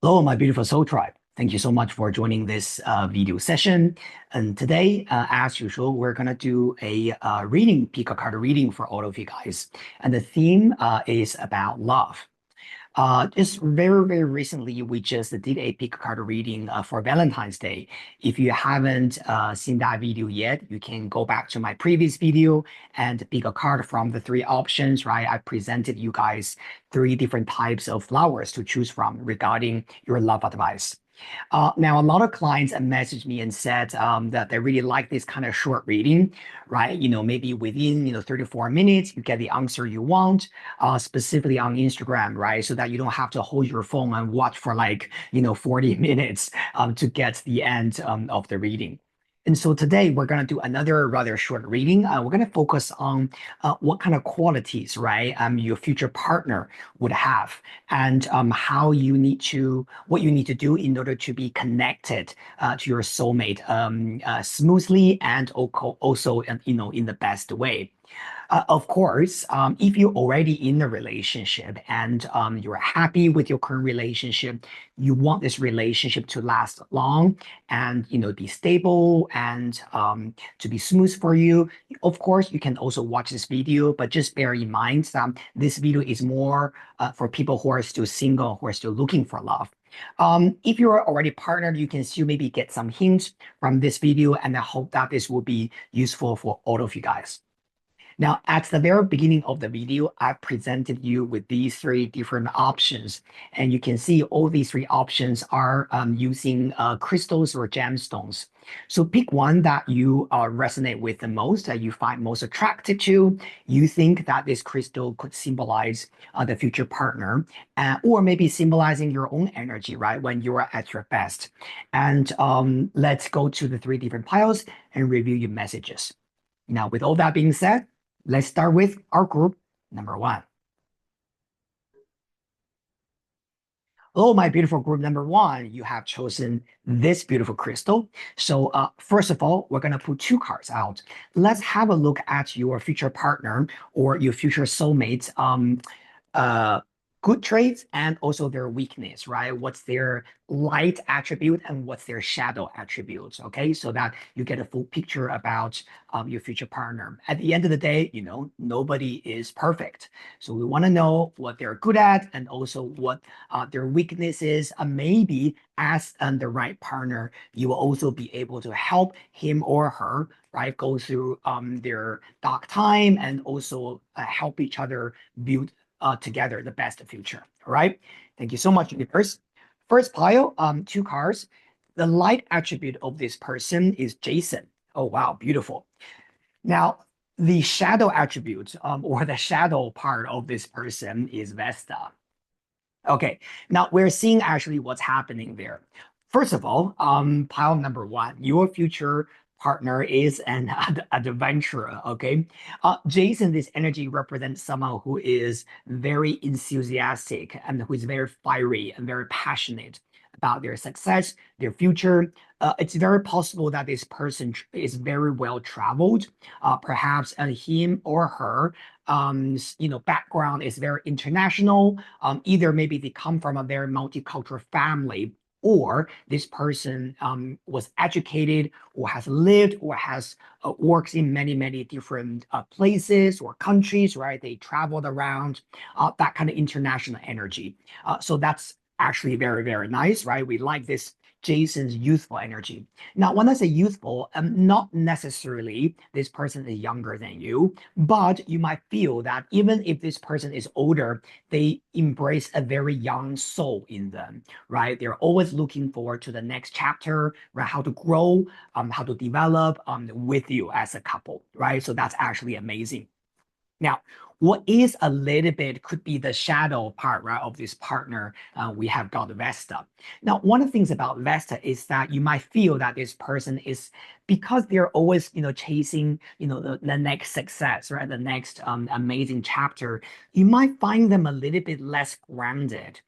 Hello, my beautiful soul tribe. Thank you so much for joining this video session. And today, as usual, we're gonna do a reading, pick a card reading for all of you guys. And the theme is about love. Just very recently, we just did a pick card reading for Valentine's Day. If you haven't seen that video yet, you can go back to my previous video and pick a card from the three options, right? I presented you guys three different types of flowers to choose from regarding your love advice. Now, a lot of clients messaged me and said that they really like this kind of short reading, right? Maybe within 34 minutes, you get the answer you want, specifically on Instagram, right? So that you don't have to hold your phone and watch for like 40 minutes to get the end of the reading. And so today we're going to do another rather short reading. We're going to focus on what kind of qualities, right, your future partner would have, and what you need to do in order to be connected to your soulmate smoothly and also in the best way. Of course, if you're already in a relationship and you're happy with your current relationship, you want this relationship to last long and be stable and to be smooth for you. Of course, you can also watch this video, but just bear in mind that this video is more for people who are still single, who are still looking for love. If you're already partnered, you can still maybe get some hints from this video, and I hope that this will be useful for all of you guys. Now, at the very beginning of the video, I presented you with these three different options. And you can see all these three options are using crystals or gemstones. So pick one that you resonate with the most, that you find most attracted to. You think that this crystal could symbolize the future partner, or maybe symbolizing your own energy, right, when you are at your best. And let's go to the three different piles and review your messages. Now, with all that being said, let's start with our group number one. Hello, my beautiful group number one. You have chosen this beautiful crystal. So first of all, we're going to put two cards out. Let's have a look at your future partner or your future soulmate uh, good traits and also their weakness, right? What's their light attribute and what's their shadow attributes, okay? So that you get a full picture about your future partner. At the end of the day, nobody is perfect. So we want to know what they're good at and also what their weakness is. Maybe as the right partner, you will also be able to help him or her, right, go through their dark time and also help each other build together the best future. All right. Thank you so much, universe. First pile, two cards. The light attribute of this person is Jason. Oh, wow, beautiful. Now, the shadow attribute or the shadow part of this person is Vesta. Okay, now we're seeing actually what's happening there. First of all, pile number one, your future partner is an adventurer, okay? Jason, this energy represents someone who is very enthusiastic and who is very fiery and very passionate about their success, their future. It's very possible that this person is very well traveled. Perhaps him or her background is very international. Either maybe they come from a very multicultural family, or this person was educated or has lived or has works in many different places or countries, right? They traveled around, that kind of international energy. So that's actually very nice, right? We like this Jason's youthful energy. Now, when I say youthful, not necessarily this person is younger than you, but you might feel that even if this person is older, they embrace a very young soul in them, right? They're always looking forward to the next chapter, right? How to grow, how to develop with you as a couple, right? So that's actually amazing. Now, what is a little bit could be the shadow part, right, of this partner. We have got Vesta. Now, one of the things about Vesta is that you might feel that this person is because they're always, chasing, the next success, right, the next amazing chapter. You might find them a little bit less grounded,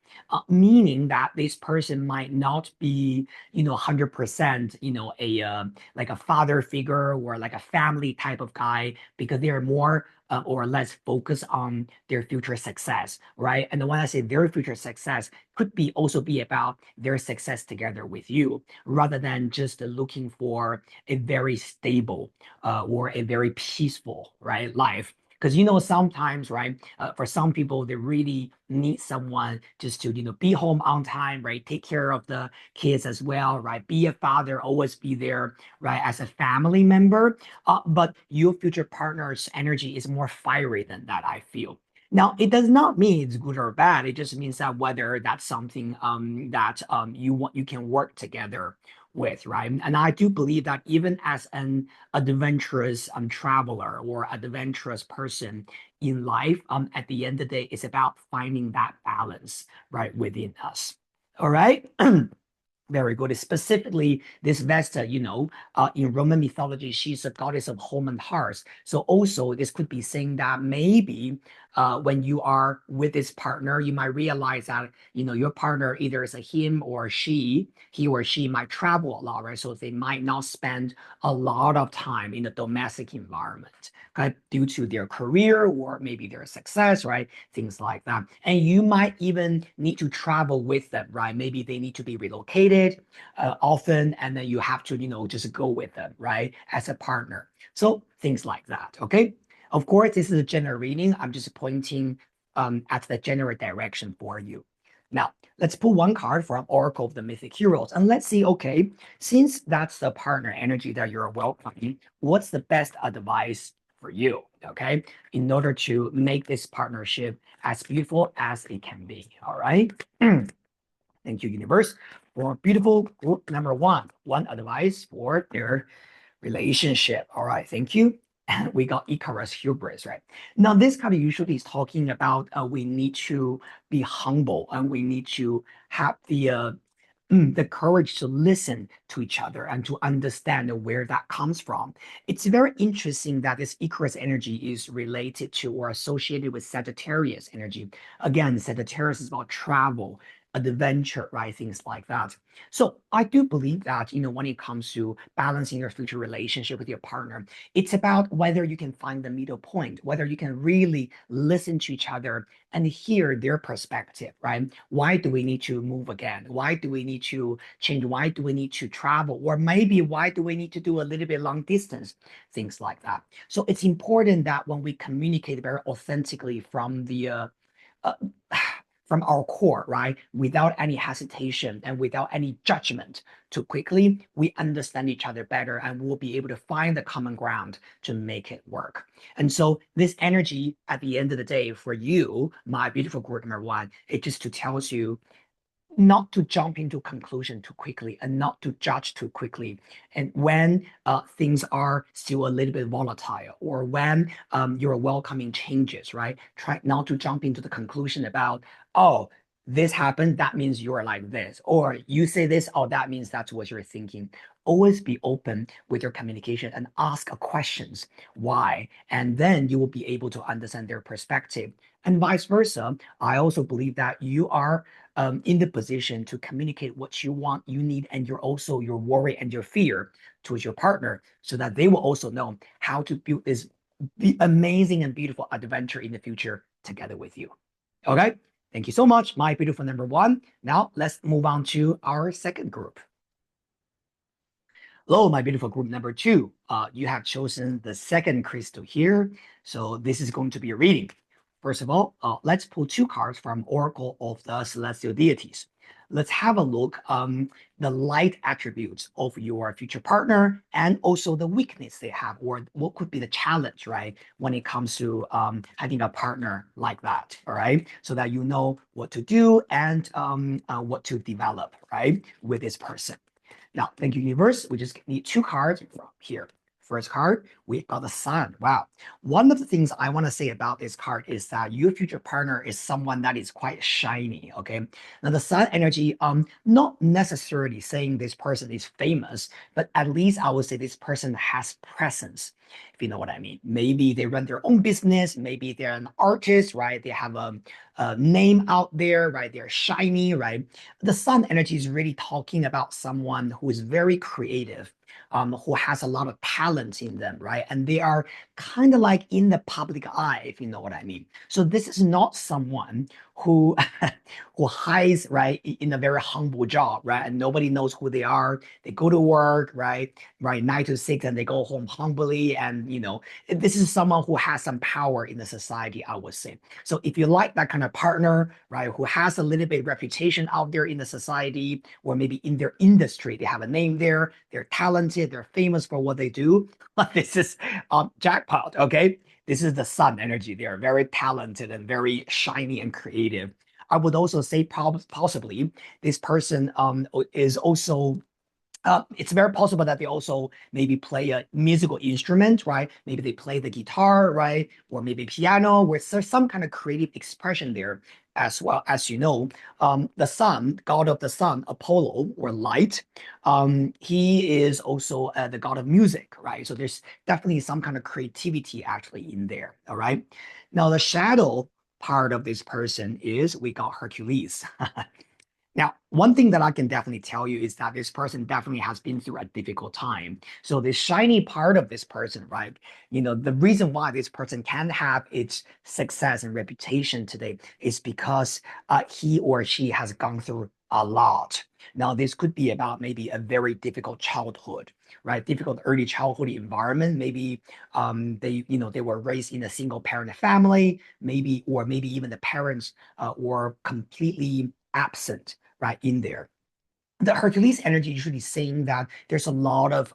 meaning that this person might not be, 100%, a like a father figure or like a family type of guy because they're more or let's focus on their future success, right? And when I say their future success, could be also be about their success together with you, rather than just looking for a very stable or a very peaceful, right, life. Because sometimes, right, for some people, they really need someone just to be home on time, right, take care of the kids as well, right, be a father, always be there, right, as a family member. But your future partner's energy is more fiery than that, I feel. Now, it does not mean it's good or bad. It just means that whether that's something that you can work together with, right? And I do believe that even as an adventurous traveler or adventurous person in life, at the end of the day, it's about finding that balance, right, within us. All right. Very good. Specifically, this Vesta, in Roman mythology, she's a goddess of home and hearth. So also, this could be saying that maybe when you are with this partner, you might realize that, your partner either is a him or she, he or she might travel a lot, right? So they might not spend a lot of time in the domestic environment, okay, due to their career or maybe their success, right? Things like that. And you might even need to travel with them, right? Maybe they need to be relocated often, and then you have to, just go with them, right? As a partner. So things like that, okay? Of course, this is a general reading. I'm just pointing at the general direction for you. Now, let's pull one card from Oracle of the Mythic Heroes, and let's see, okay, since that's the partner energy that you're welcoming, what's the best advice for you, okay, in order to make this partnership as beautiful as it can be, all right? Thank you, universe, for beautiful group number one advice for their relationship. All right, thank you. And we got Icarus hubris, right? Now, this card usually is talking about we need to be humble and we need to have the courage to listen to each other and to understand where that comes from. It's very interesting that this Icarus energy is related to or associated with Sagittarius energy. Again, Sagittarius is about travel, adventure, right? Things like that. So I do believe that, when it comes to balancing your future relationship with your partner, it's about whether you can find the middle point, whether you can really listen to each other and hear their perspective, right? Why do we need to move again? Why do we need to change? Why do we need to travel? Or maybe why do we need to do a little bit long distance? Things like that. So it's important that when we communicate very authentically uh, from our core, right? Without any hesitation and without any judgment too quickly, we understand each other better and we'll be able to find the common ground to make it work. And so this energy at the end of the day for you, my beautiful group number one, it just to tells you not to jump into conclusion too quickly and not to judge too quickly. And when things are still a little bit volatile or when you're welcoming changes, right? Try not to jump into the conclusion about, oh, this happened, that means you're like this. Or you say this, oh, that means that's what you're thinking. Always be open with your communication and ask questions. Why? And then you will be able to understand their perspective. And vice versa. I also believe that you are in the position to communicate what you want, you need, and your worry and your fear towards your partner, so that they will also know how to build this amazing and beautiful adventure in the future together with you. Okay, thank you so much, my beautiful number one. Now let's move on to our second group. Hello, my beautiful group number two. You have chosen the second crystal here. So this is going to be a reading. First of all, let's pull two cards from Oracle of the Celestial Deities. Let's have a look the light attributes of your future partner and also the weakness they have, or what could be the challenge, right, when it comes to having a partner like that, all right? So that you know what to do and what to develop, right, with this person. Now, thank you, universe. We just need two cards from here. First card, we got the sun. Wow. One of the things I want to say about this card is that your future partner is someone that is quite shiny. Okay. Now, the sun energy, not necessarily saying this person is famous, but at least I would say this person has presence, if you know what I mean. Maybe they run their own business, maybe they're an artist, right? They have a name out there, right? They're shiny, right? The sun energy is really talking about someone who is very creative, who has a lot of talent in them, right? And they are kind of like in the public eye, if you know what I mean. So this is not someone who who hides, right, in a very humble job, right? And nobody knows who they are. They go to work, right, 9 to 6, and they go home humbly. And this is someone who has some power in the society, I would say. So if you like that kind of partner, right, who has a little bit reputation out there in the society, or maybe in their industry, they have a name there, they're talented, they're famous for what they do. This is jackpot, okay? This is the sun energy. They are very talented and very shiny and creative. I would also say possibly this person is also it's very possible that they also maybe play a musical instrument, right? Maybe they play the guitar, right? Or maybe piano, where there's some kind of creative expression there as well. As you know, the sun, god of the sun, Apollo or light, he is also the god of music, right? So there's definitely some kind of creativity actually in there, all right? Now, the shadow part of this person is we got Hercules. Now, one thing that I can definitely tell you is that this person definitely has been through a difficult time. So the shiny part of this person, right? The reason why this person can have its success and reputation today is because he or she has gone through a lot. Now, this could be about maybe a very difficult childhood, right? Difficult early childhood environment. Maybe they were raised in a single parent family, maybe, or maybe even the parents were completely absent, right, in there. The Hercules energy usually saying that there's a lot of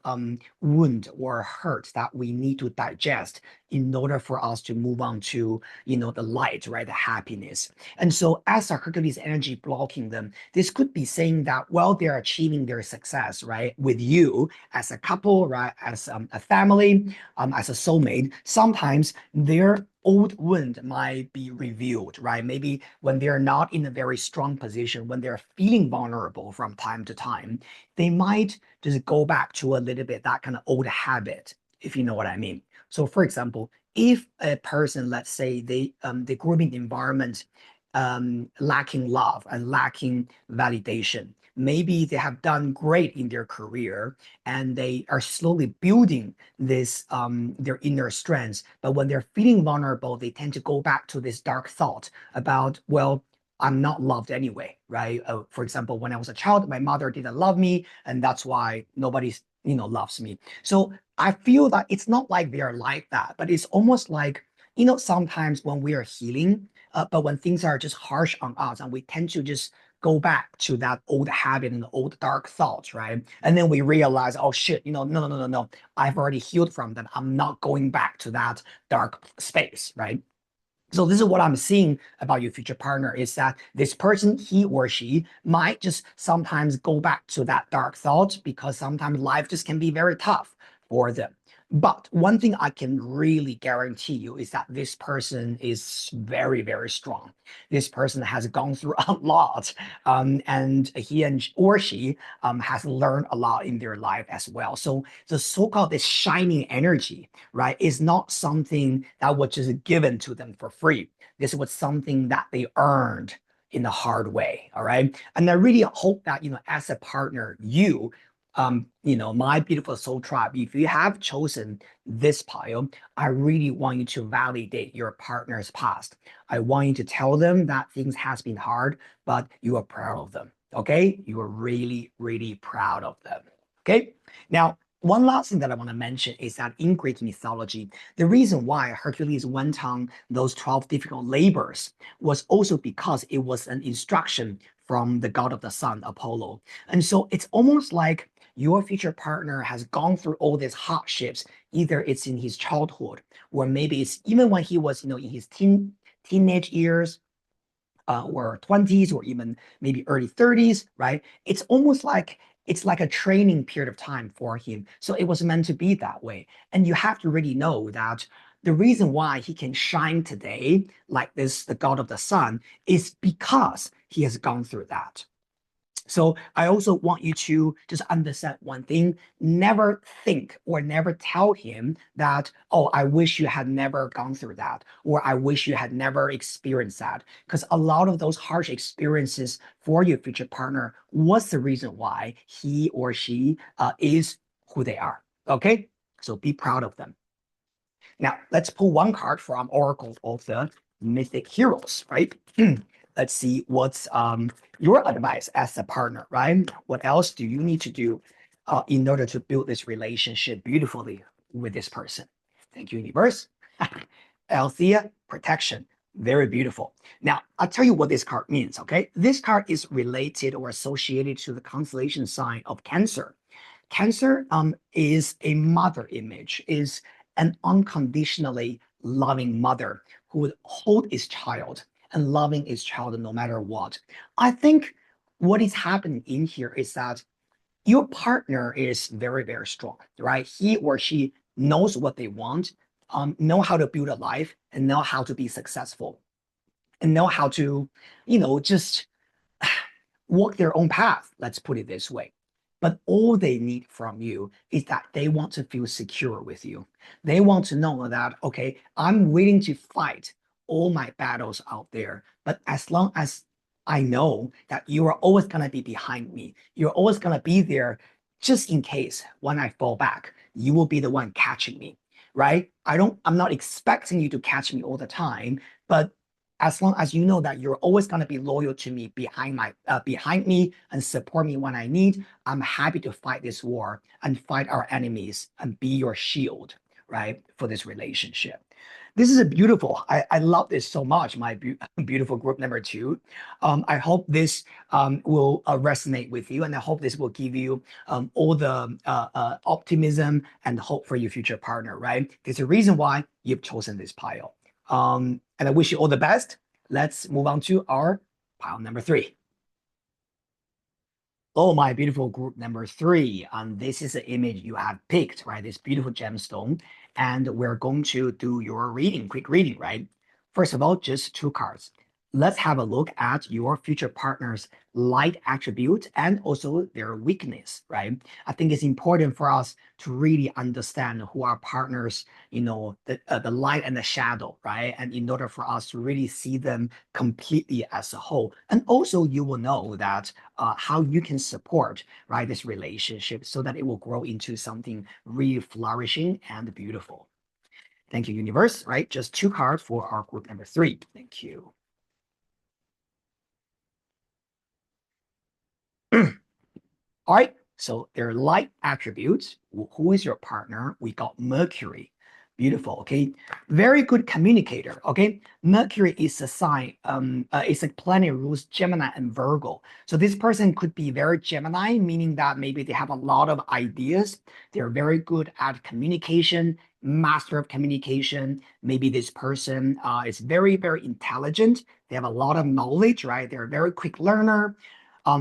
wound or hurt that we need to digest in order for us to move on to the light, right, the happiness. And so as a Hercules energy blocking them, this could be saying that while they're achieving their success, right, with you as a couple, right, as a family, as a soulmate, sometimes their old wound might be revealed, right? Maybe when they're not in a very strong position, when they're feeling vulnerable from time to time, they might just go back to a little bit that kind of old habit, if you know what I mean. So, for example, if a person, let's say they grew up in the environment lacking love and lacking validation, maybe they have done great in their career and they are slowly building this their inner strengths, but when they're feeling vulnerable they tend to go back to this dark thought about, well, I'm not loved anyway, right? For example, when I was a child my mother didn't love me and that's why nobody loves me. So I feel that it's not like they're like that, but it's almost like, sometimes when we are healing, but when things are just harsh on us and we tend to just go back to that old habit and old dark thoughts, right? And then we realize, oh shit, no, no, no, no, no. I've already healed from that. I'm not going back to that dark space, right? So this is what I'm seeing about your future partner is that this person, he or she, might just sometimes go back to that dark thought because sometimes life just can be very tough for them. But one thing I can really guarantee you is that this person is very, very strong. This person has gone through a lot, and he or she has learned a lot in their life as well. So the so-called this shining energy, right, is not something that was just given to them for free. This was something that they earned in a hard way. All right. And I really hope that, as a partner, my beautiful soul tribe, if you have chosen this pile, I really want you to validate your partner's past. I want you to tell them that things has been hard, but you are proud of them. Okay. You are really, really proud of them. Okay. Now, one last thing that I want to mention is that in Greek mythology, the reason why Hercules went on those 12 difficult labors was also because it was an instruction from the god of the sun, Apollo. And so it's almost like your future partner has gone through all these hardships. Either it's in his childhood, or maybe it's even when he was, in his teenage years, or 20s, or even maybe early 30s, right? It's almost like it's like a training period of time for him. So it was meant to be that way. And you have to really know that the reason why he can shine today, like this, the God of the sun, is because he has gone through that. So I also want you to just understand one thing. Never think or never tell him that, oh, I wish you had never gone through that, or I wish you had never experienced that. Because a lot of those harsh experiences for your future partner was the reason why he or she is who they are. Okay, so be proud of them. Now, let's pull one card from Oracle of the Mythic Heroes, right? Let's see what's your advice as a partner, right? What else do you need to do in order to build this relationship beautifully with this person? Thank you, universe. Althea, protection. Very beautiful. Now, I'll tell you what this card means, okay? This card is related or associated to the constellation sign of Cancer. Cancer is a mother image, is an unconditionally loving mother who would hold its child and loving its child no matter what. I think what is happening in here is that your partner is very, very strong, right? He or she knows what they want, know how to build a life, and know how to be successful, and know how to, just walk their own path. Let's put it this way. But all they need from you is that they want to feel secure with you. They want to know that, okay, I'm willing to fight all my battles out there. But as long as I know that you are always going to be behind me, you're always going to be there just in case when I fall back, you will be the one catching me, right? I'm not expecting you to catch me all the time, but as long as you know that you're always going to be loyal to me behind me and support me when I need, I'm happy to fight this war and fight our enemies and be your shield, right, for this relationship. This is a beautiful. I love this so much. My beautiful group number two. I hope this will resonate with you, and I hope this will give you all the optimism and hope for your future partner. Right? There's a reason why you've chosen this pile. And I wish you all the best. Let's move on to our pile number three. Oh, my beautiful group number three. This is the image you have picked, right? This beautiful gemstone. And we're going to do your reading, quick reading, right? First of all, just two cards. Let's have a look at your future partner's light attribute and also their weakness, right? I think it's important for us to really understand who our partners, the light and the shadow, right? And in order for us to really see them completely as a whole. And also you will know that how you can support, right, this relationship so that it will grow into something really flourishing and beautiful. Thank you, universe, right? Just two cards for our group number three. Thank you. All right, so their light attributes. Who is your partner? We got Mercury. Beautiful, okay? Very good communicator, okay? Mercury is a sign, it's a planet rules Gemini and Virgo. So this person could be very Gemini, meaning that maybe they have a lot of ideas. They're very good at communication, master of communication. Maybe this person is very, very intelligent. They have a lot of knowledge, right? They're a very quick learner,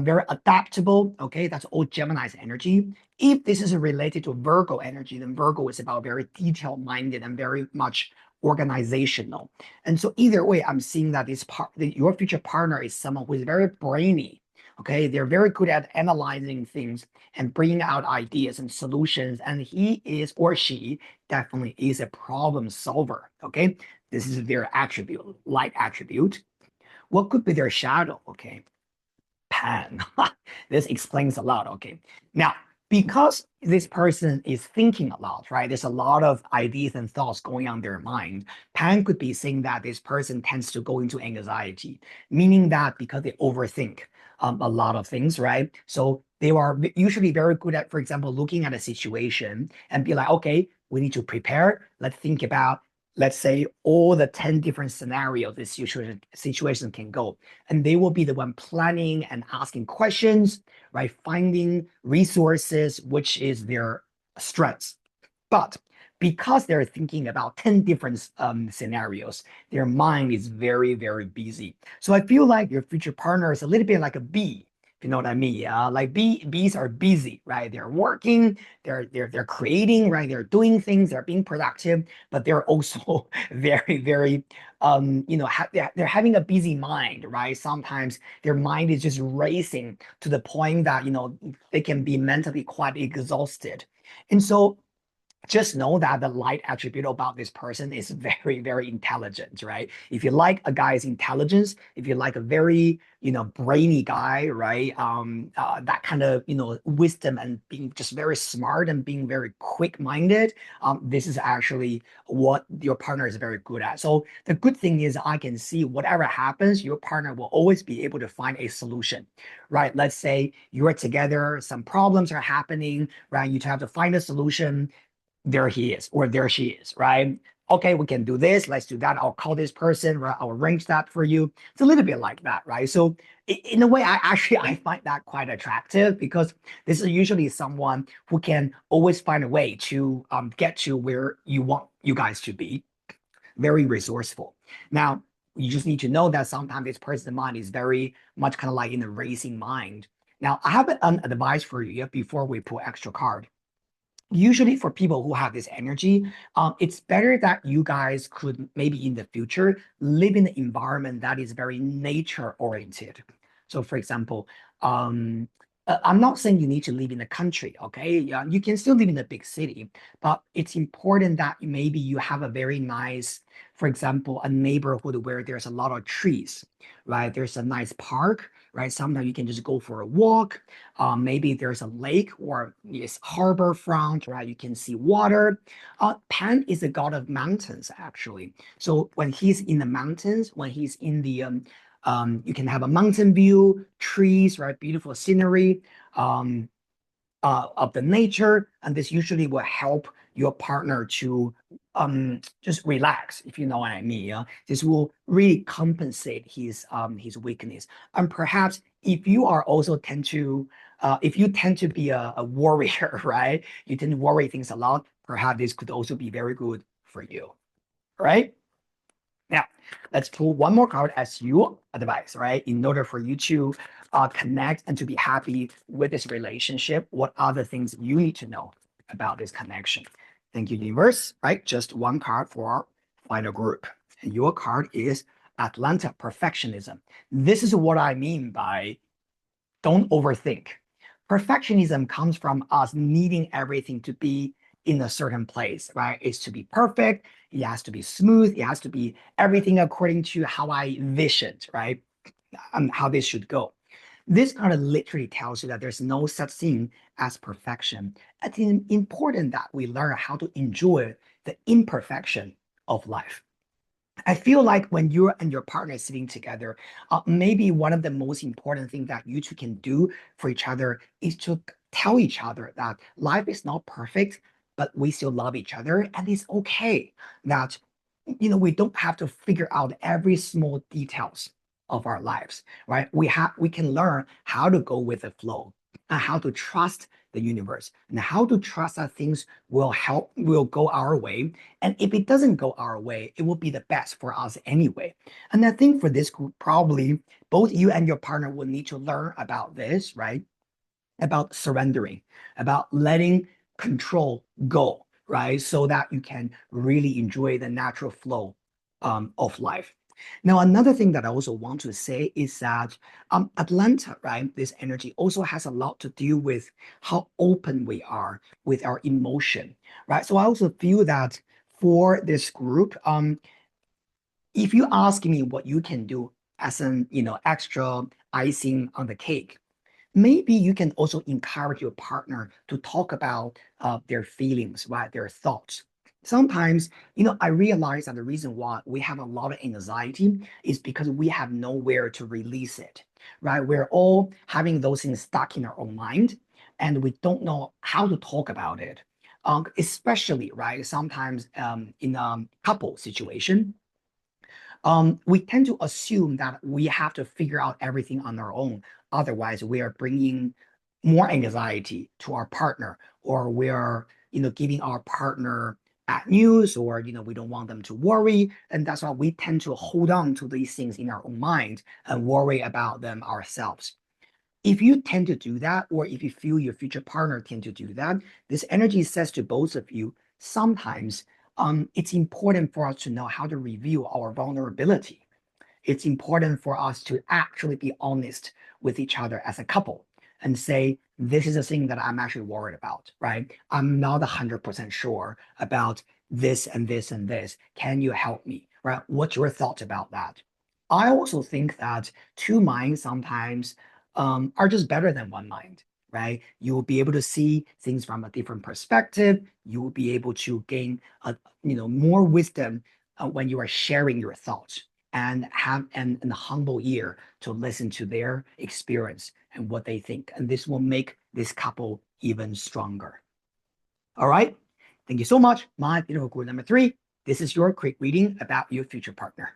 very adaptable. Okay, that's all Gemini's energy. If this is related to Virgo energy, then Virgo is about very detail-minded and very much organizational. And so either way, I'm seeing that your future partner is someone who is very brainy. Okay, they're very good at analyzing things and bringing out ideas and solutions. And he is or she definitely is a problem solver. Okay, this is their attribute, light attribute. What could be their shadow? Okay, Pan. This explains a lot. Okay. Now, because this person is thinking a lot, right? There's a lot of ideas and thoughts going on in their mind. Pan could be saying that this person tends to go into anxiety, meaning that because they overthink a lot of things, right? So they are usually very good at, for example, looking at a situation and be like, okay, we need to prepare. Let's think about, let's say, all the 10 different scenarios this situation can go. And they will be the one planning and asking questions, right? Finding resources, which is their strengths. But because they're thinking about 10 different scenarios, their mind is very, very busy. So I feel like your future partner is a little bit like a bee, if you know what I mean. Like bees are busy, right? They're working, they're creating, right? They're doing things, they're being productive, but they're also very, very they're having a busy mind, right? Sometimes their mind is just racing to the point that they can be mentally quite exhausted. And so just know that the light attribute about this person is very, very intelligent, right? If you like a guy's intelligence, if you like a very, brainy guy, right? That kind of, wisdom and being just very smart and being very quick-minded, this is actually what your partner is very good at. So the good thing is I can see whatever happens, your partner will always be able to find a solution, right? Let's say you're together, some problems are happening, right? You have to find a solution, there he is or there she is, right? Okay, we can do this. Let's do that. I'll call this person, right? I'll arrange that for you. It's a little bit like that, right? So in a way, I find that quite attractive because this is usually someone who can always find a way to get to where you want you guys to be. Very resourceful. Now, you just need to know that sometimes this person's mind is very much kind of like in a racing mind. Now, I have an advice for you before we pull extra card. Usually for people who have this energy, it's better that you guys could maybe in the future live in an environment that is very nature oriented. So for example, I'm not saying you need to live in the country, okay? Yeah, you can still live in a big city, but it's important that maybe you have a very nice, for example, a neighborhood where there's a lot of trees, right? There's a nice park, right? Sometimes you can just go for a walk. Maybe there's a lake or it's harbor front, right? You can see water. Pan is a god of mountains, actually. So when he's in the mountains, when he's in the you can have a mountain view, trees, right? Beautiful scenery um, of the nature, and this usually will help your partner to just relax, if you know what I mean. Yeah? This will really compensate his weakness. And perhaps if you tend to be a warrior, right? You tend to worry things a lot. Perhaps this could also be very good for you, right? Now, let's pull one more card as your advice, right? In order for you to connect and to be happy with this relationship, what are the things you need to know about this connection? Thank you, universe, right? Just one card for our final group. And your card is Atlanta Perfectionism. This is what I mean by don't overthink. Perfectionism comes from us needing everything to be in a certain place, right? It's to be perfect. It has to be smooth. It has to be everything according to how I envisioned, right? And how this should go. This kind of literally tells you that there's no such thing as perfection. It's important that we learn how to enjoy the imperfection of life. I feel like when you and your partner are sitting together, maybe one of the most important things that you two can do for each other is to tell each other that life is not perfect, but we still love each other, and it's okay that we don't have to figure out every small details of our lives, right? We can learn how to go with the flow and how to trust the universe and how to trust that things will go our way. And if it doesn't go our way, it will be the best for us anyway. And I think for this group, probably both you and your partner will need to learn about this, right? About surrendering, about letting control go, right? So that you can really enjoy the natural flow of life. Now, another thing that I also want to say is that Atlanta, right? This energy also has a lot to do with how open we are with our emotion, right? So I also feel that for this group, if you ask me what you can do as an extra icing on the cake, maybe you can also encourage your partner to talk about their feelings, right? Their thoughts. Sometimes, I realize that the reason why we have a lot of anxiety is because we have nowhere to release it, right? We're all having those things stuck in our own mind, and we don't know how to talk about it. Especially, right? Sometimes in a couple situation, we tend to assume that we have to figure out everything on our own. Otherwise, we are bringing more anxiety to our partner, or we are, giving our partner bad news, or we don't want them to worry. And that's why we tend to hold on to these things in our own mind and worry about them ourselves. If you tend to do that, or if you feel your future partner tend to do that, this energy says to both of you, sometimes it's important for us to know how to review our vulnerability. It's important for us to actually be honest with each other as a couple. and say, this is a thing that I'm actually worried about, right? I'm not 100% sure about this and this and this. Can you help me, right? What's your thoughts about that? I also think that two minds sometimes are just better than one mind, right? You will be able to see things from a different perspective. You will be able to gain more wisdom when you are sharing your thoughts and have an humble ear to listen to their experience and what they think. And this will make this couple even stronger. All right. Thank you so much. My beautiful group number 3. This is your quick reading about your future partner.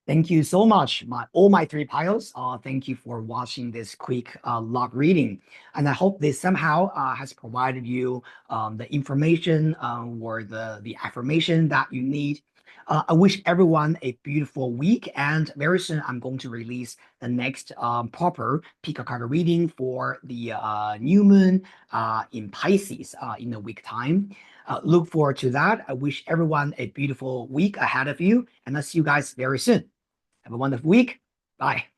Thank you so much, all my 3 piles. Thank you for watching this quick log reading. And I hope this somehow has provided you the information or the affirmation that you need. I wish everyone a beautiful week. And very soon, I'm going to release the next proper pick a card reading for the new moon in Pisces in a week time. Look forward to that. I wish everyone a beautiful week ahead of you. And I'll see you guys very soon. Have a wonderful week. Bye.